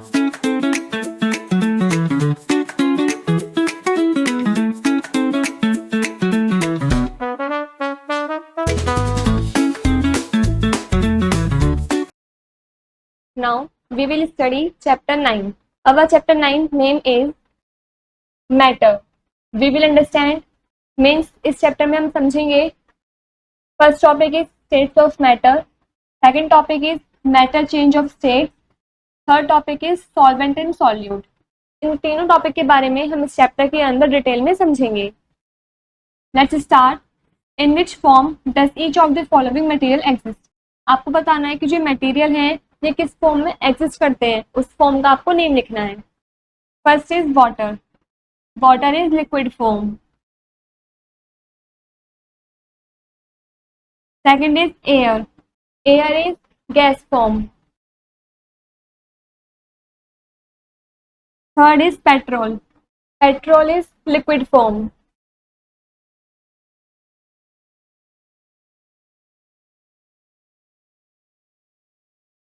Now we will study chapter 9. Our chapter 9 name is matter. We will understand means इस chapter में हम समझेंगे first topic is states of matter, second topic is matter change of state, third topic is solvent and solute. इन तीनों topic के बारे में हम इस चैप्टर के अंदर डिटेल में समझेंगे। Let's start. In which form does each of the following material exist. आपको बताना है कि जो मटेरियल है ये किस फॉर्म में एग्जिस्ट करते हैं, उस फॉर्म का आपको नेम लिखना है। First is water, water is liquid form. Second is air, air is gas form. Third is petrol, petrol is liquid form.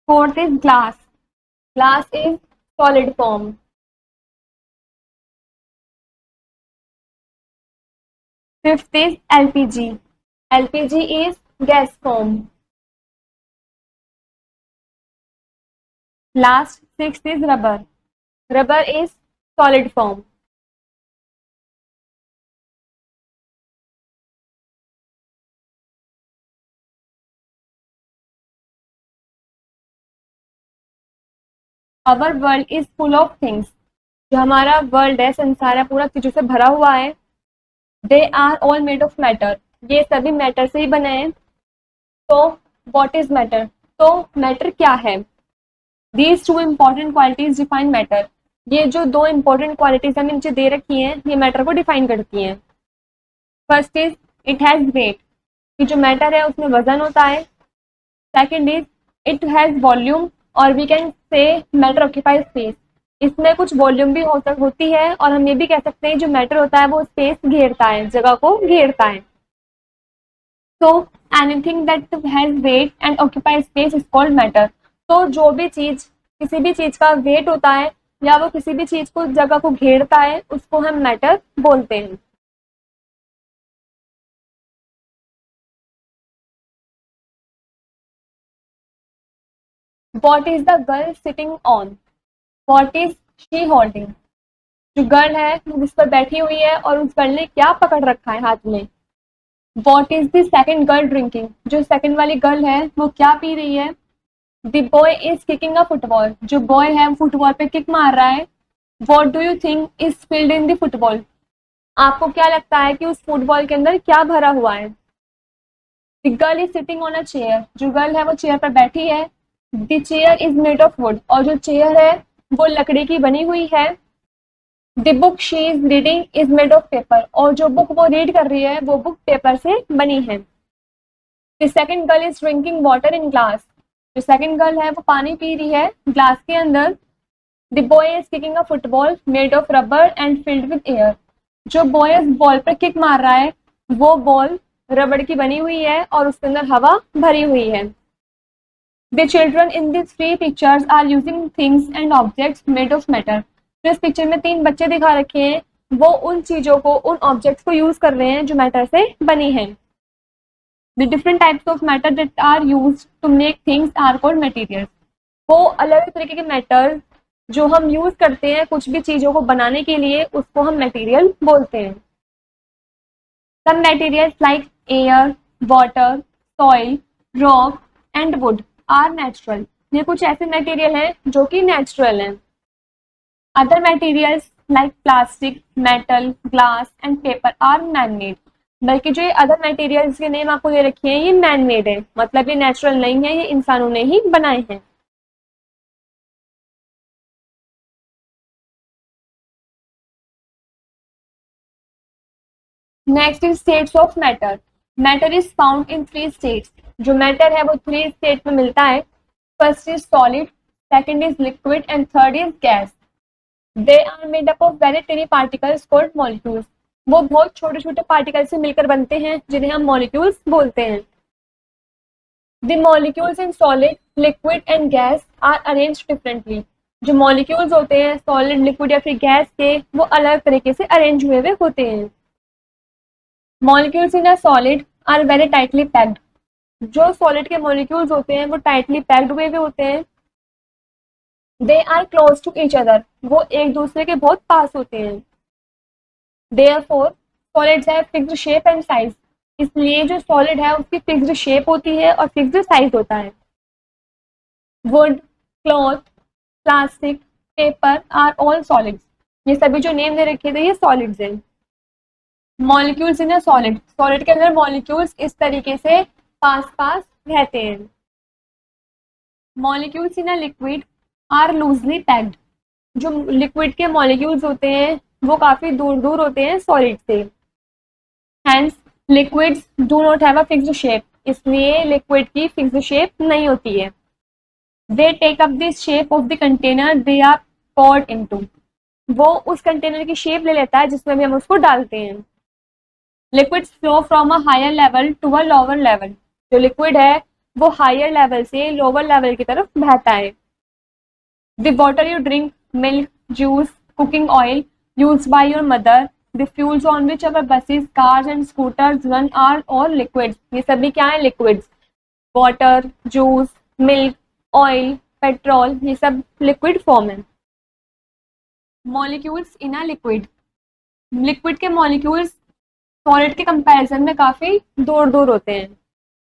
Fourth is glass, glass is solid form. Fifth is LPG, LPG is gas form. Last sixth is rubber, rubber is solid form. Our world is full of things, जो हमारा world है, संसार है, पूरा चीजों से भरा हुआ है। They are all made of matter, ये सभी मैटर से ही बने हैं। तो व्हाट इज मैटर, तो मैटर क्या है। These two important qualities define matter, ये जो दो इम्पोर्टेंट क्वालिटीज हमें नीचे दे रखी हैं ये मैटर को डिफाइन करती हैं। First is it has weight, कि जो मैटर है उसमें वजन होता है। Second is it has volume, और we can say matter occupy space, इसमें कुछ वॉल्यूम भी होती है, और हम ये भी कह सकते हैं जो मैटर होता है वो स्पेस घेरता है, जगह को घेरता है। तो anything that has weight and occupy space is called matter. तो जो भी चीज, किसी भी चीज का वेट होता है या वो किसी भी चीज को, जगह को घेरता है, उसको हम मैटर बोलते हैं। What is the girl sitting on? What is she holding? जो गर्ल है वो उस पर बैठी हुई है और उस गर्ल ने क्या पकड़ रखा है हाथ में। What is the second girl drinking? जो सेकंड वाली गर्ल है वो क्या पी रही है। The boy is kicking a football, जो बॉय है फुटबॉल पे किक मार रहा है। What do you think is filled in the football? आपको क्या लगता है कि उस फुटबॉल के अंदर क्या भरा हुआ है। The girl is sitting on a chair, जो गर्ल है वो चेयर पर बैठी है। The chair is made of wood, और जो चेयर है वो लकड़ी की बनी हुई है। The book she is reading is made of paper, और जो बुक वो रीड कर रही है वो बुक पेपर से बनी है। The second girl is drinking water in glass, जो सेकंड गर्ल है वो पानी पी रही है ग्लास के अंदर। The boy is kicking a football made of rubber and filled with air, जो बॉय इस बॉल पर किक मार रहा है वो बॉल रबड़ की बनी हुई है और उसके अंदर हवा भरी हुई है। The children in these three pictures are using things and objects made of matter. जो इस पिक्चर में तीन बच्चे दिखा रखे हैं वो उन चीजों को, उन ऑब्जेक्ट्स को यूज कर रहे हैं जो मैटर से बनी हैं। The different types of matter that are used to make things are called materials. वो अलग तरीके के मैटर जो हम यूज करते हैं कुछ भी चीजों को बनाने के लिए, उसको हम मटेरियल बोलते हैं। Some materials like air, water, soil, rock and wood are natural. ये कुछ ऐसे मटेरियल हैं जो कि नेचुरल हैं। Other materials like plastic, metal, glass and paper are man-made. बल्कि जो ये अदर मटेरियल्स के नेम आपको दे रखे हैं ये मैन मेड है, मतलब ये नेचुरल नहीं है, ये इंसानों ने ही बनाए हैं। Next is states of matter. Matter is found in 3 states. जो मैटर है वो 3 स्टेट में मिलता है। First is solid, second is liquid and third is gas. They are made up of very tiny particles called molecules. वो बहुत छोटे छोटे पार्टिकल से मिलकर बनते हैं जिन्हें हम मॉलिक्यूल्स बोलते हैं। The molecules in solid, liquid and gas are arranged differently. जो मॉलिक्यूल्स होते हैं सॉलिड, लिक्विड या फिर गैस के, वो अलग तरीके से अरेंज हुए हुए होते हैं। Molecules in a solid are very tightly packed. जो सॉलिड के मॉलिक्यूल्स होते हैं वो टाइटली पैक्ड हुए हुए होते हैं। They are close to each other, वो एक दूसरे के बहुत पास होते हैं। Therefore solids have fixed shape and size, इसलिए जो सॉलिड है उसकी फिक्स्ड शेप होती है और फिक्स्ड साइज होता है। Wood, cloth, plastic, paper are all solids, ये सभी जो नेम दे रखे थे ये सॉलिड्स हैं। Molecules in a solid, solid के अंदर मॉलिक्यूल्स इस तरीके से पास पास रहते हैं। Molecules in a liquid are loosely packed, जो लिक्विड के मॉलिक्यूल्स होते हैं वो काफी दूर दूर होते हैं सॉलिड से। Hence liquids do not have a fixed shape, इसलिए लिक्विड की फिक्स्ड शेप नहीं होती है। They take up the shape of the container they are poured into, वो उस कंटेनर की शेप ले लेता है जिसमें भी हम उसको डालते हैं। Liquids flow from a higher level to a lower level, जो लिक्विड है वो हायर लेवल से लोअर लेवल की तरफ बहता है। The water you drink, milk, juice, cooking oil used by your mother, the fuels on which our buses, cars and scooters run are all liquids, ये सभी क्या है liquids. Water, juice, milk, oil, petrol, ये सब liquid form है। Molecules in a liquid, liquid के molecules solid के comparison में काफी दूर दूर होते हैं,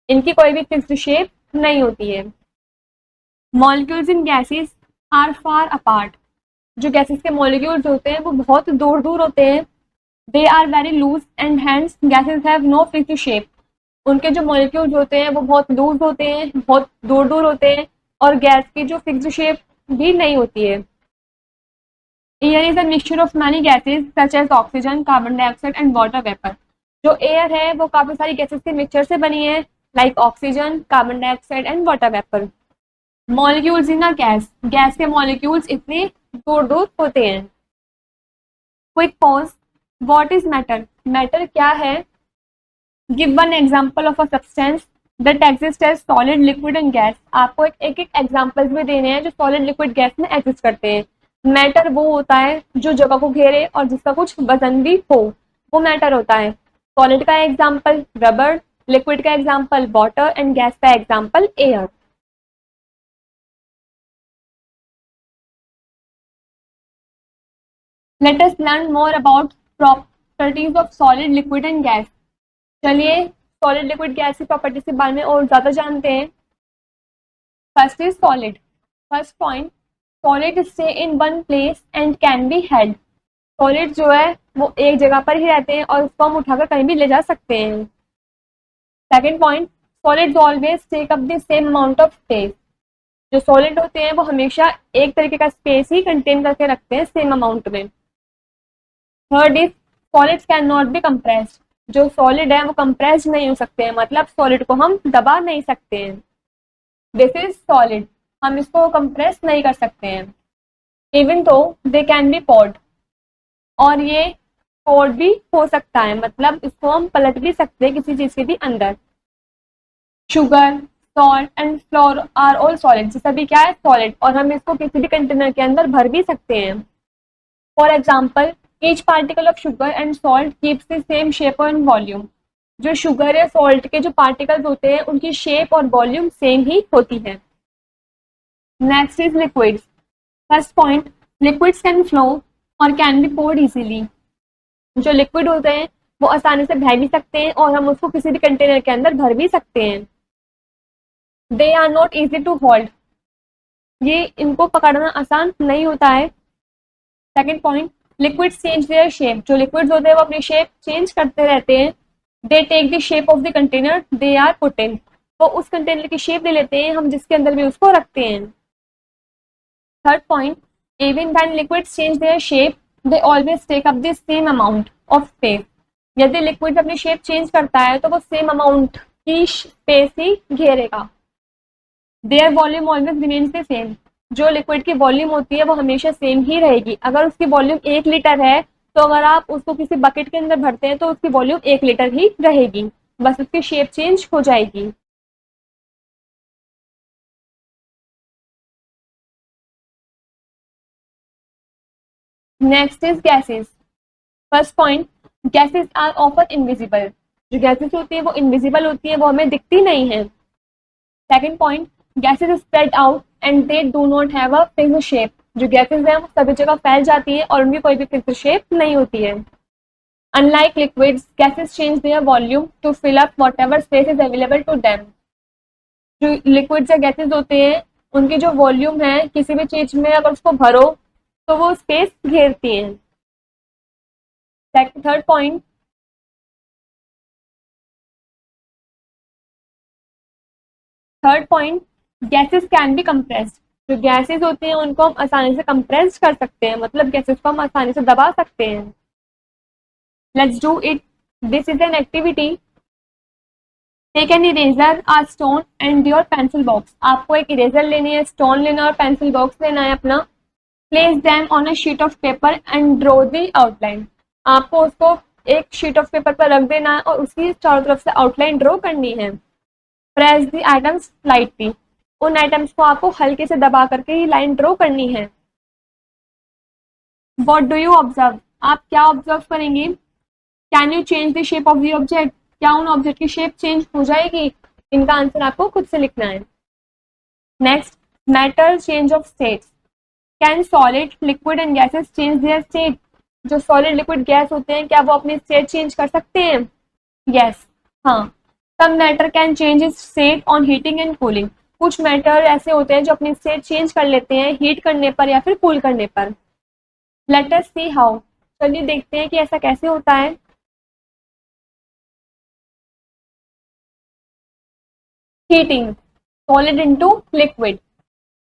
इनकी कोई भी फिक्स्ड शेप नहीं होती है। Molecules in gases are far apart, जो गैसेस के मॉलिक्यूल्स होते हैं वो बहुत दूर दूर होते हैं। They are very loose and hence gases have no fixed shape, उनके जो मॉलिक्यूल्स होते हैं वो बहुत लूज होते हैं, बहुत दूर दूर होते हैं, और गैस की जो फिक्स्ड शेप भी नहीं होती है। Air is a mixture of many gases such as oxygen, carbon dioxide and water vapour, जो एयर है वो काफी सारी गैसेस के मिक्सचर से बनी है, like oxygen, carbon dioxide and water vapour. Molecules in a gas, gas के मॉलिक्यूल्स इतने दूर दूर होते हैं। Quick pause, what is matter, matter क्या है। Give one example of a substance that exist as solid, liquid and gas, आपको एक एक एग्जांपल्स भी देने हैं जो सॉलिड, लिक्विड, गैस में एग्जिस्ट करते हैं। मैटर वो होता है जो जगह को घेरे और जिसका कुछ वजन भी हो, वो मैटर होता है। सॉलिड का एग्जांपल रबर, लिक्विड का एग्जांपल वाटर एंड गैस का example air. Let us learn more about properties of solid, liquid and gas. चलिए सॉलिड, लिक्विड, गैस की प्रॉपर्टीज के बारे में और ज्यादा जानते हैं। First is solid. First point, solid stay in one place and can be held, solid जो है वो एक जगह पर ही रहते हैं और उसको हम उठाकर कहीं भी ले जा सकते हैं। Second point, solids always take up the same amount of space, जो सॉलिड होते हैं वो हमेशा एक तरीके का स्पेस ही कंटेन करके रखते हैं सेम अमाउंट में। Third is solids can not be compressed, जो सॉलिड है वो कंप्रेस नहीं हो सकते हैं, मतलब सॉलिड को हम दबा नहीं सकते हैं। दिस इज सॉलिड, हम इसको कंप्रेस नहीं कर सकते हैं। इवन तो दे कैन बी पॉड, और ये पॉड भी हो सकता है, मतलब इसको हम पलट भी सकते हैं किसी चीज के भी अंदर। Sugar, salt and flour are all solid, सभी क्या है सॉलिड, और हम इसको किसी भी कंटेनर के अंदर भर भी सकते हैं। For example each particle of sugar and salt keeps the same shape and volume, जो शुगर या सॉल्ट के जो पार्टिकल्स होते हैं उनकी शेप और वॉल्यूम सेम ही होती है। Next is liquids. First point, liquids can flow और कैन बी पोर्ड इजीली, जो लिक्विड होते हैं वो आसानी से बह भी सकते हैं और हम उसको किसी भी कंटेनर के अंदर भर भी सकते हैं। They are not easy to hold, ये इनको पकड़ना आसान नहीं होता है। Second point, liquids change their shape, जो लिक्विड्स होते हैं वो अपनी शेप चेंज करते रहते हैं। They take the shape of the container they are put in, वो उस कंटेनर की शेप ले लेते हैं हम जिसके अंदर भी उसको रखते हैं। Third point, even when liquids change their shape they always take up the same amount of space, यदि लिक्विड अपनी शेप चेंज करता है तो वो सेम अमाउंट की स्पेस ही घेरेगा। Their volume always remains the same, जो लिक्विड की वॉल्यूम होती है वो हमेशा सेम ही रहेगी। अगर उसकी वॉल्यूम 1 लीटर है तो अगर आप उसको किसी बकेट के अंदर भरते हैं तो उसकी वॉल्यूम 1 लीटर ही रहेगी, बस उसकी शेप चेंज हो जाएगी। Next is gases. First point, gases are often invisible. जो गैसेस होती है वो इनविजिबल होती है, वो हमें दिखती नहीं है। Second point, gases spread out and they do not have a fixed shape. जो गैसेस हैं वो सभी जगह फैल जाती है और उनकी कोई भी फिक्स्ड शेप नहीं होती है। Unlike liquids, gases change their volume to fill up whatever space is available to them. जो लिक्विड्स या गैसेस होते हैं उनकी जो वॉल्यूम है किसी भी चीज में अगर उसको भरो तो वो स्पेस घेरती हैं। Third point, gases can be compressed. जो गैसेस होती हैं उनको हम आसानी से कंप्रेस कर सकते हैं, मतलब गैसेस को हम आसानी से दबा सकते हैं। Let's do it. This is an activity. Take an eraser, a stone and your pencil box. आपको एक इरेजर लेनी है, स्टोन लेना है और पेंसिल बॉक्स लेना है अपना। Place them on a sheet of paper and draw the outline. आपको उसको एक शीट ऑफ पेपर पर रख देना है और उसकी चारों तरफ से आउटलाइन ड्रॉ करनी है। Press the items lightly. उन आइटम्स को आपको हल्के से दबा करके ही लाइन ड्रॉ करनी है। What do you observe? आप क्या ऑब्जर्व करेंगे? Can you change the shape of the object? क्या उन ऑब्जेक्ट की शेप चेंज हो जाएगी? इनका आंसर आपको खुद से लिखना है। Next, matter change of states. Can solid, liquid and gases change there state? जो सॉलिड, लिक्विड, गैस होते हैं क्या वो अपनी स्टेट चेंज कर सकते हैं? यस, हाँ। Some matter can change its state on heating and cooling. कुछ मैटर ऐसे होते हैं जो अपनी स्टेट चेंज कर लेते हैं हीट करने पर या फिर कूल करने पर। Let us see how. चलिए देखते हैं कि ऐसा कैसे होता है। Heating solid into liquid.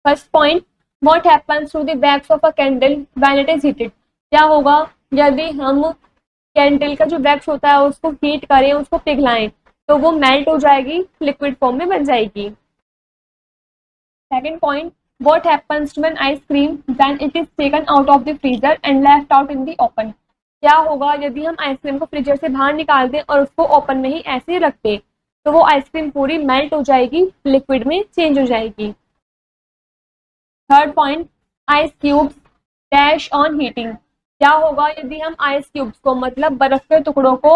First point, what happens to the wax of a candle when it is heated? क्या होगा यदि हम कैंडल का जो वैक्स होता है उसको हीट करें, उसको पिघलाएं, तो वो मेल्ट हो जाएगी, लिक्विड फॉर्म में बन जाएगी। Second point, what happens to an ice cream when it is taken out of the freezer and left out in the open? क्या होगा यदि हम आइसक्रीम को फ्रीजर से बाहर निकाल दें और उसको ओपन में ही ऐसे ही रख दें? तो वो आइसक्रीम पूरी मेल्ट हो जाएगी, लिक्विड में चेंज हो जाएगी। Third point, ice cubes dash on heating. क्या होगा यदि हम आइस क्यूब्स को मतलब बर्फ के टुकड़ों को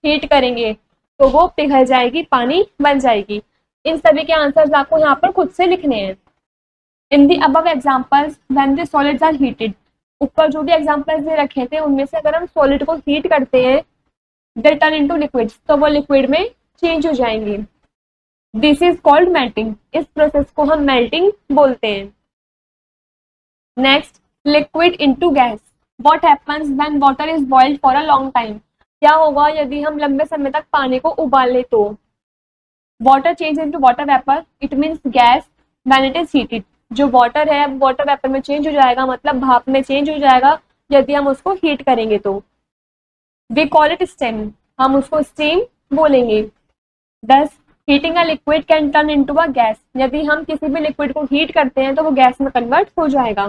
हीट करेंगे तो वो पिघल जाएगी, पानी बन जाएगी। इन सभी के आंसर्स आपको यहाँ पर खुद से लिखने हैं। In the above examples when the solids are heated. ऊपर जो भी एग्जाम्पल्स दे रखे थे उनमें से अगर हम सॉलिड को हीट करते हैं दे टर्न इनटू लिक्विड्स, तो वो लिक्विड में चेंज हो जाएंगे। This is called melting. इस प्रोसेस को हम मेल्टिंग बोलते हैं। Next, liquid into gas. What happens when water is boiled for a long time? क्या होगा यदि हम लंबे समय तक पानी को उबाल ले तो? Water change into water vapour, it means gas when it is heated. जो वाटर है वाटर वेपर में चेंज हो जाएगा, मतलब भाप में चेंज हो जाएगा यदि हम उसको हीट करेंगे तो। We call it steam. हम उसको स्टीम बोलेंगे। Thus, heating a liquid can turn into a gas. यदि हम किसी भी लिक्विड को हीट करते हैं तो वो गैस में कन्वर्ट हो जाएगा।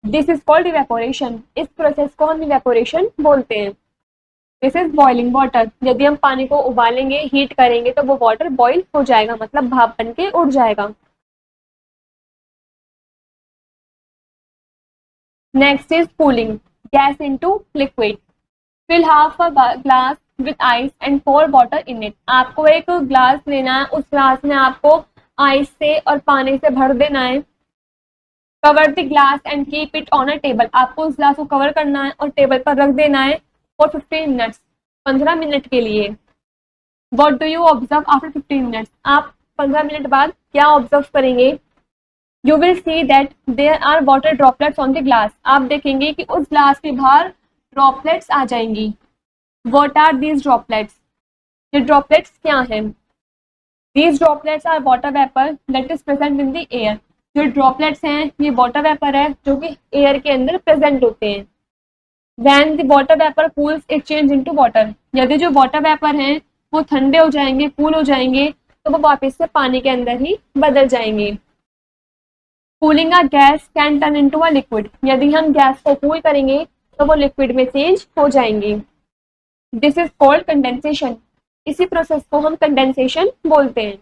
This is called evaporation. इस प्रोसेस को हम इवेपोरेशन बोलते हैं। This is boiling water. यदि हम पानी को उबालेंगे, हीट करेंगे तो वो वाटर बॉइल हो जाएगा, मतलब भाप बन के उड़ जाएगा। Next is cooling, gas into liquid. Fill half a glass with ice and pour water in it. आपको एक ग्लास लेना है, उस ग्लास में आपको आइस से और पानी से भर देना है। Cover the glass and keep it on a table. आपको उस ग्लास को कवर करना है और टेबल पर रख देना है फॉर 15 मिनट्स, 15 मिनट के लिए। What do you observe after 15 minutes? आप 15 मिनट बाद क्या ऑब्जर्व करेंगे? You will see that there are water droplets on the glass. आप देखेंगे कि उस ग्लास के बाहर ड्रॉपलेट्स आ जाएंगी। What are these droplets? ये ड्रॉपलेट्स क्या हैं? These droplets are water vapour that is present in the air. जो ड्रॉपलेट्स हैं ये वाटर वेपर है जो कि एयर के अंदर प्रेजेंट होते हैं। When the water vapor cools it change into water। यदि जो वाटर वेपर हैं वो ठंडे हो जाएंगे, कूल हो जाएंगे, तो वो वापस से पानी के अंदर ही बदल जाएंगे। Cooling a gas can turn into a liquid. यदि हम गैस को कूल करेंगे तो वो लिक्विड में चेंज हो जाएंगे। This is called condensation. इसी प्रोसेस को हम कंडेंसेशन बोलते हैं।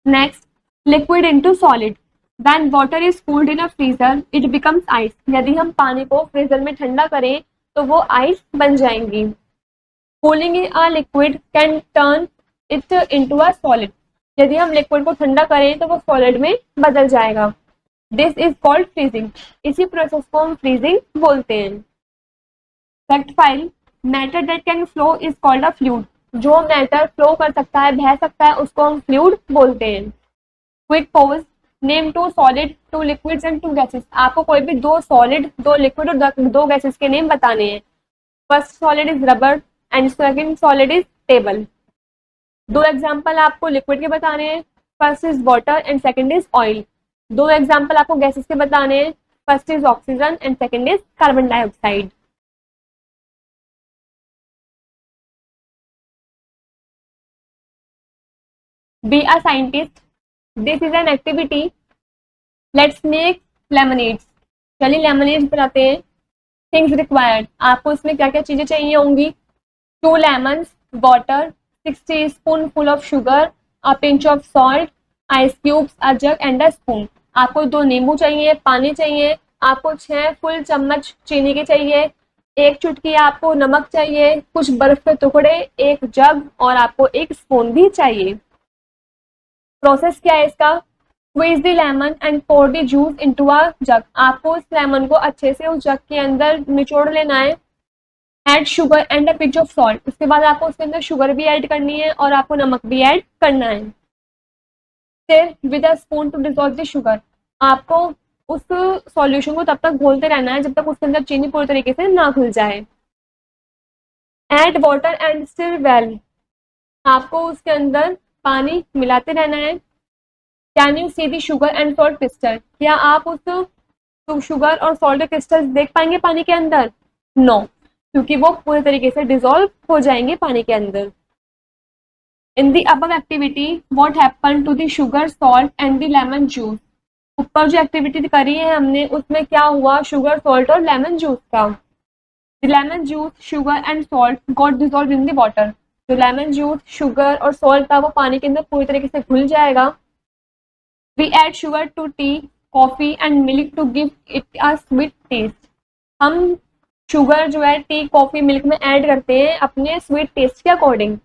Next, liquid into solid. When water is cooled in a freezer, it becomes ice. यदि हम पानी को फ्रीजर में ठंडा करें तो वो आइस बन जाएंगी. Cooling a liquid can turn it into a solid. यदि हम लिक्विड को ठंडा करें तो वो सॉलिड में बदल जाएगा. This is called freezing. इसी प्रोसेस को हम फ्रीजिंग बोलते हैं. Fact file. Matter that can flow is called a fluid. जो मैटर फ्लो कर सकता है, बह सकता है, उसको हम फ्लूइड बोलते हैं. Quick pause. Name two solid, two liquids and two gases. आपको कोई भी दो सॉलिड, दो लिक्विड और दो गैसेस के नेम बताने हैं. First solid is rubber and second solid is table. दो एग्जांपल आपको लिक्विड के बताने हैं. First is water and second is oil. दो एग्जांपल आपको गैसेस के बताने हैं. First is oxygen and second is carbon dioxide. Be a scientist. This is an activity. Let's make lemonades. चलिए लेमनेड्स बनाते हैं. Things required. आपको इसमें क्या क्या चीजें चाहिए होंगी. 2 lemons, water, 6 teaspoonful of sugar, a pinch of salt, ice cubes, a jug and a spoon. आपको 2 नींबू चाहिए, पानी चाहिए, आपको 6 फुल चम्मच चीनी के चाहिए, 1 चुटकी आपको नमक चाहिए, कुछ बर्फ के टुकड़े, 1 जग और आपको 1 स्पून भी चाहिए. प्रोसेस क्या है इसका. Squeeze the lemon and pour the juice into a jug. आपको इस लेमन को अच्छे से उस जग के अंदर निचोड़ लेना है. Add sugar and a pinch of salt. उसके बाद आपको उसके अंदर शुगर भी ऐड करनी है और आपको नमक भी ऐड करना है. फिर with a spoon to dissolve the sugar. आपको उस सॉल्यूशन को तब तक घोलते रहना है जब तक उसके अंदर चीनी पूरी तरीके से ना घुल जाए. Add water and stir well. आपको उसके अंदर पानी मिलाते रहना है. Can you see the sugar and salt crystal. क्या आप उस शुगर और सॉल्ट क्रिस्टल देख पाएंगे पानी के अंदर. नो, क्योंकि वो पूरे तरीके से डिसॉल्व हो जाएंगे पानी के अंदर. In the above activity what happened to the sugar, salt and the lemon juice. ऊपर जो एक्टिविटी करी है हमने उसमें क्या हुआ. शुगर, सॉल्ट और लेमन जूस का. The lemon juice, sugar and salt got dissolve in the water. जो लेमन जूस, शुगर और सॉल्ट था वो पानी के अंदर पूरी तरीके से घुल जाएगा. We add sugar to tea, coffee and milk to give it a sweet taste. हम शुगर जो है टी, कॉफी, मिल्क में ऐड करते हैं अपने स्वीट टेस्ट के according.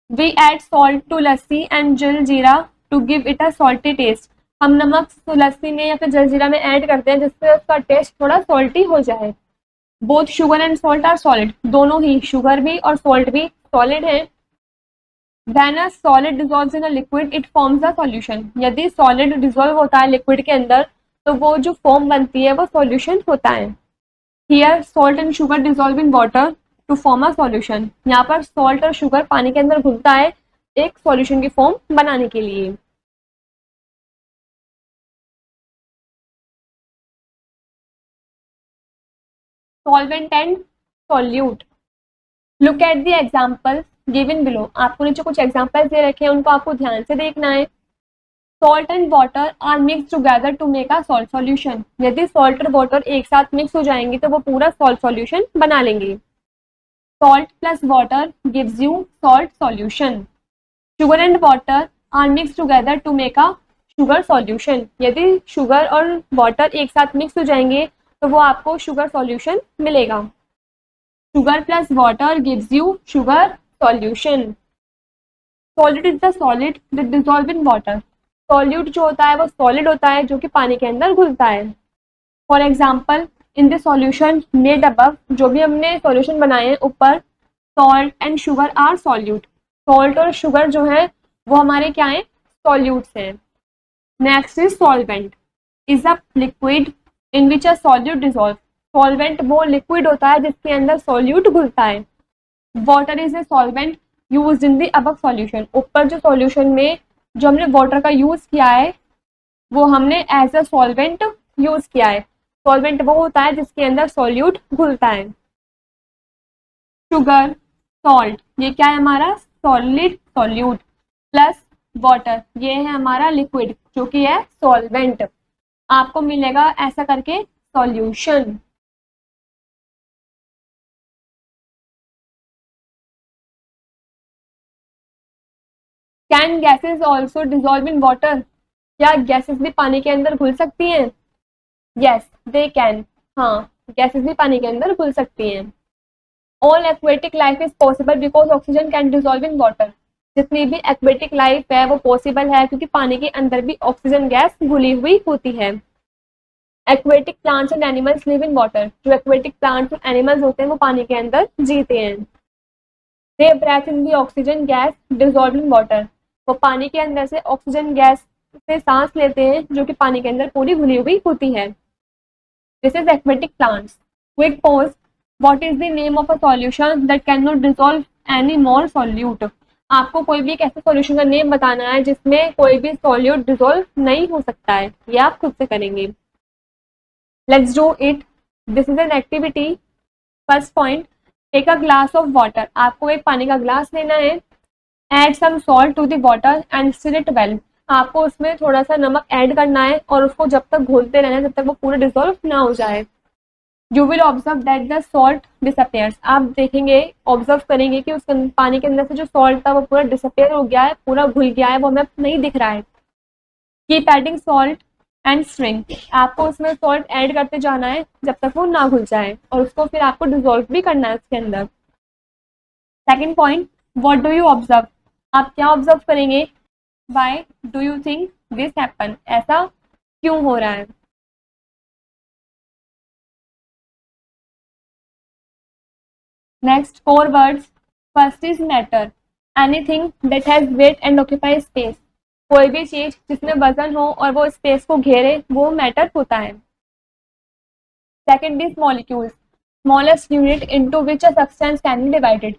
We add salt to lassi and jaljeera to give it a salty taste. हम नमक लस्सी में या फिर जलजीरा में ऐड करते हैं जिससे उसका टेस्ट थोड़ा सॉल्टी हो जाए. Both sugar and salt are solid. दोनों ही शुगर भी और सॉल्ट भी सॉलिड है. When a solid dissolves in a liquid, it forms a solution. यदि सॉलिड डिसॉल्व होता है लिक्विड के अंदर तो वो जो फॉर्म बनती है वो सॉल्यूशन होता है. Here salt and sugar dissolve in water to form a solution. यहाँ पर सॉल्ट और शुगर पानी के अंदर घुलता है एक सॉल्यूशन की फॉर्म बनाने के लिए. Solvent and solute. Look at the example given below. आपको नीचे कुछ एग्जाम्पल्स दे रखे हैं, उनको आपको ध्यान से देखना है. Salt and water are mix together to make a salt solution. यदि सॉल्ट और वाटर एक साथ मिक्स हो जाएंगे तो वो पूरा सॉल्ट सॉल्यूशन बना लेंगे. Salt plus water gives you salt solution. Sugar and water are mix together to make a sugar solution. यदि शुगर और वाटर एक साथ मिक्स हो जाएंगे तो वो आपको शुगर सॉल्यूशन मिलेगा. Sugar plus water gives you sugar solution. Solid is the solid that dissolve in water. Solute जो होता है वो सॉलिड होता है जो कि पानी के अंदर घुलता है. For example in the solution made above. जो भी हमने सॉल्यूशन बनाए हैं ऊपर, salt and sugar are solute. Salt और शुगर जो है वो हमारे क्या है, सॉल्यूट्स हैं. Next is solvent. Is a liquid in which a solute dissolve. Solvent वो लिक्विड होता है जिसके अंदर सॉल्यूट घुलता है. Water is a solvent used in the above solution. ऊपर जो सॉल्यूशन में जो हमने वाटर का यूज किया है वो हमने एज अ सॉल्वेंट यूज किया है. सॉल्वेंट वो होता है जिसके अंदर सॉल्यूट घुलता है. शुगर, सॉल्ट, ये क्या है हमारा सॉलिड सॉल्यूट, प्लस वाटर ये है हमारा लिक्विड जो कि है सॉल्वेंट. आपको मिलेगा ऐसा करके solution. Can gases also dissolve in water. क्या गैसेस भी पानी के अंदर घुल सकती हैं? Yes they can. हाँ, गैसेस भी पानी के अंदर घुल सकती हैं। All aquatic life is possible because oxygen can dissolve in water. जितनी भी एक्वेटिक लाइफ है वो पॉसिबल है क्योंकि पानी के अंदर भी ऑक्सीजन गैस घुली हुई होती है। Aquatic plants and animals live in water. जो एक्वेटिक प्लांट्स और एनिमल्स होते हैं वो पानी के अंदर जीते हैं। They breathe in the oxygen gas dissolve in water. वो पानी के अंदर से ऑक्सीजन गैस से सांस लेते हैं जो कि पानी के अंदर पूरी घुली हुई होती है। This is aquatic plants. Quick pause. What is the name of a solution that can not dissolve any more solute. आपको कोई भी एक ऐसे सॉल्यूशन का नेम बताना है जिसमें कोई भी सॉल्यूट डिसॉल्व नहीं हो सकता है। ये आप खुद से करेंगे। Let's do it. This is an activity. First point, take a glass of water. आपको एक पानी का ग्लास लेना है। Add some salt to the water and stir it well. आपको उसमें थोड़ा सा नमक ऐड करना है और उसको जब तक घोलते रहना है जब तक वो पूरा डिसॉल्व ना हो जाए। You will observe that the salt disappears. आप देखेंगे, ऑब्जर्व करेंगे कि उस पानी के अंदर से जो सॉल्ट था वो पूरा डिसअपेयर हो गया है, पूरा घुल गया है, वो हमें नहीं दिख रहा है। Keep adding salt and string. आपको उसमें सॉल्ट ऐड करते जाना है जब तक वो ना घुल जाए और उसको फिर आपको डिसॉल्व भी करना है उसके अंदर। Second point, what do you observe. आप क्या ऑब्जर्व करेंगे? Why do you think this happen. ऐसा क्यों हो रहा है? Next 4 words. First is matter. Anything that has weight and occupy space. कोई भी चीज जिसमें वजन हो और वो स्पेस को घेरे वो मैटर होता है। Second is molecules. Smallest unit into which a substance can be divided.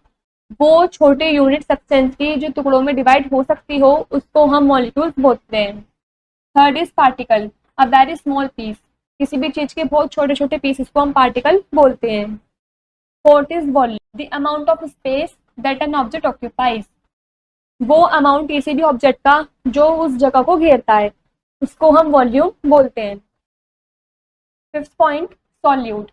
वो छोटे यूनिट सब्सटेंस की जो टुकड़ों में डिवाइड हो सकती हो उसको हम मॉलिक्यूल्स बोलते हैं। Third is particle. A very small piece. किसी भी चीज के बहुत छोटे छोटे पीसेस को हम पार्टिकल बोलते हैं। Fourth is volume. The amount of space that an object occupies. वो अमाउंट किसी भी ऑब्जेक्ट का जो उस जगह को घेरता है उसको हम वॉल्यूम बोलते हैं। Fifth point, solute.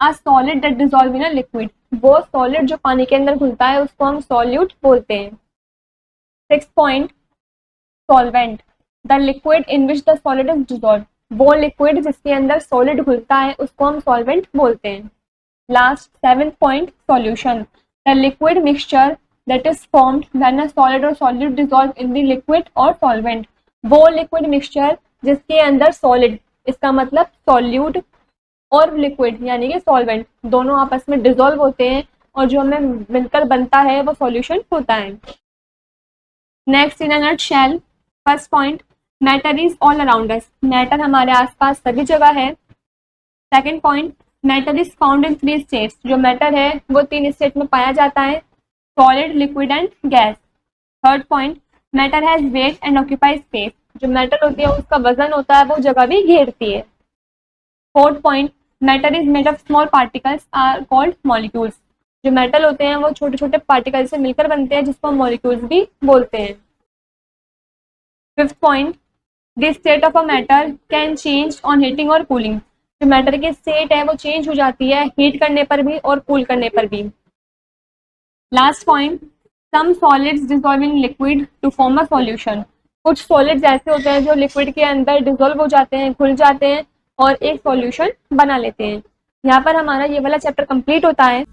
A solid that dissolve in a liquid. वो सॉलिड जो पानी के अंदर घुलता है उसको हम सॉल्यूट बोलते हैं। Sixth point, solvent. The liquid in which the solid is dissolve. वो लिक्विड जिसके अंदर सॉलिड घुलता है उसको हम सॉल्वेंट बोलते हैं। Last seventh point, solution. The liquid mixture that is formed when a solid और solute dissolve in the liquid और सॉल्वेंट। वो लिक्विड मिक्सचर जिसके अंदर सॉलिड, इसका मतलब सॉल्यूट, और लिक्विड यानी कि सॉल्वेंट दोनों आपस में डिसॉल्व होते हैं और जो हमें मिलकर बनता है वो सॉल्यूशन होता है। Next in a nutshell. First point, matter is all around us. Matter हमारे आसपास सभी जगह है। Second point, matter is found in 3 states. जो मैटर है वो 3 स्टेट में पाया जाता है, solid, liquid and gas. Third point, matter has weight and occupy space. जो मैटर होती है उसका वजन होता है, वो जगह भी घेरती है। Fourth point, matter is made of small particles are called molecules. जो मेटल होते हैं वो छोटे छोटे पार्टिकल से मिलकर बनते हैं जिसको हम मॉलिक्यूल्स भी बोलते हैं। Fifth point, this state of a matter can change on heating और कूलिंग। जो मैटर की स्टेट है वो चेंज हो जाती है हीट करने पर भी और कूल करने पर भी। Last point, some solids dissolve in liquid to form a solution. कुछ सॉलिड्स ऐसे होते हैं जो लिक्विड के अंदर डिसॉल्व हो जाते हैं, घुल जाते हैं और एक सॉल्यूशन बना लेते हैं। यहाँ पर हमारा ये वाला चैप्टर कंप्लीट होता है।